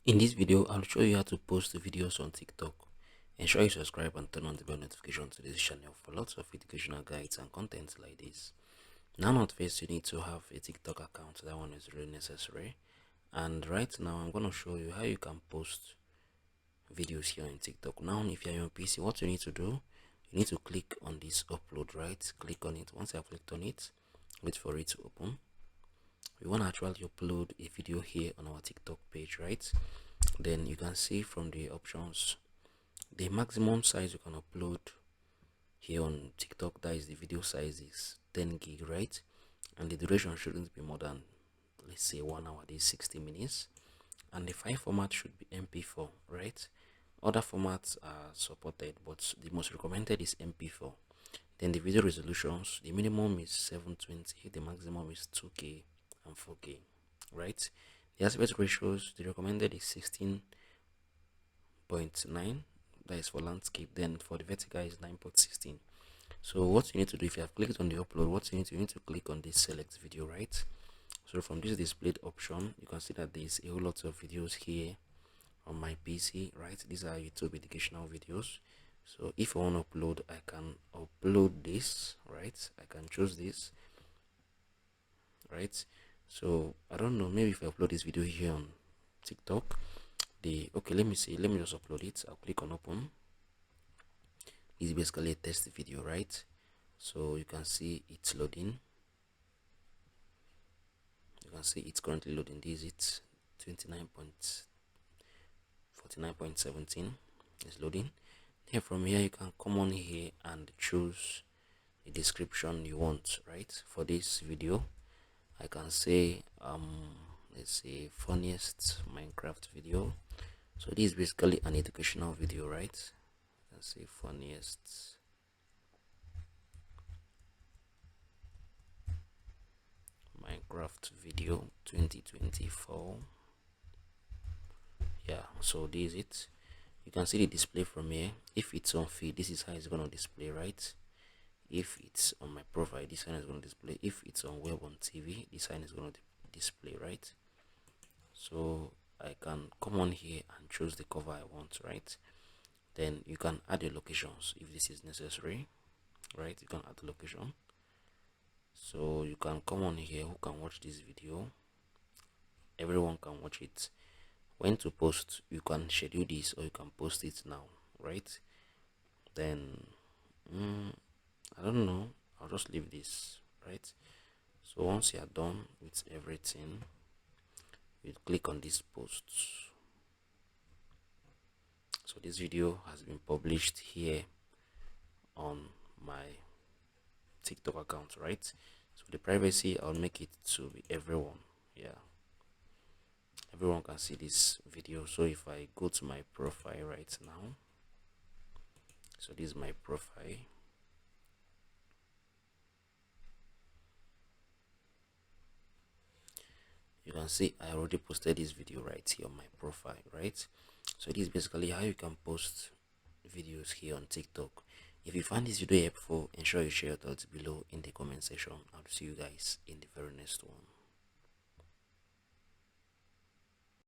In this video, I'll show you how to post videos on TikTok. Ensure you subscribe and turn on the bell notification to this channel for lots of educational guides and content like this. Now, not first, you need to have a TikTok account. That one is really necessary. And right now, I'm going to show you how you can post videos here on TikTok. Now, if you're on PC, what you need to do, you need to click on this upload, right? Click on it. Once you have clicked on it, wait for it to open. We want to actually upload a video here on our TikTok page, right? Then you can see from the options the maximum size you can upload here on TikTok, that is the video size, is 10 gig, right? And the duration shouldn't be more than, let's say, 1 hour, this 60 minutes. And the file format should be MP4, right? Other formats are supported, but the most recommended is MP4. Then the video resolutions, the minimum is 720, the maximum is 2K and 4K, right? The aspect ratios, the recommended is 16.9, that is for landscape. Then for the vertical is 9.16. So what you need to do, if you have clicked on the upload, what you need to click on this select video, right? So from this displayed option, you can see that there's a whole lot of videos here on my PC, right? These are YouTube educational videos. So if I want to upload, I can upload this, right? I can choose this, right? So I don't know, maybe if I upload this video here on TikTok, okay, let me see, let me just upload it. I'll click on open. It's basically a test video, right? So you can see it's loading. You can see it's currently loading. This is it, 29.49.17 is loading. Then from here you can come on here and choose the description you want, right? For this video, I can say let's say funniest Minecraft video. So this is basically an educational video, right? You can say funniest Minecraft video 2024. Yeah, so this is it. You can see the display from here. If it's on feed, this is how it's gonna display, right? If it's on my profile, this sign is going to display. If it's on web on TV, this sign is going to display, right? So I can come on here and choose the cover I want, right? Then you can add your locations if this is necessary, right? You can add the location. So you can come on here, who can watch this video, everyone can watch it. When to post, you can schedule this or you can post it now, right? Then I don't know, I'll just leave this, right? So once you are done with everything, you click on this post. So this video has been published here on my TikTok account, right? So the privacy, I'll make it to be everyone. Yeah, everyone can see this video. So if I go to my profile right now, so this is my profile. You can see I already posted this video right here on my profile, right? So this is basically how you can post videos here on TikTok. If you find this video helpful, ensure you share your thoughts below in the comment section. I'll see you guys in the very next one.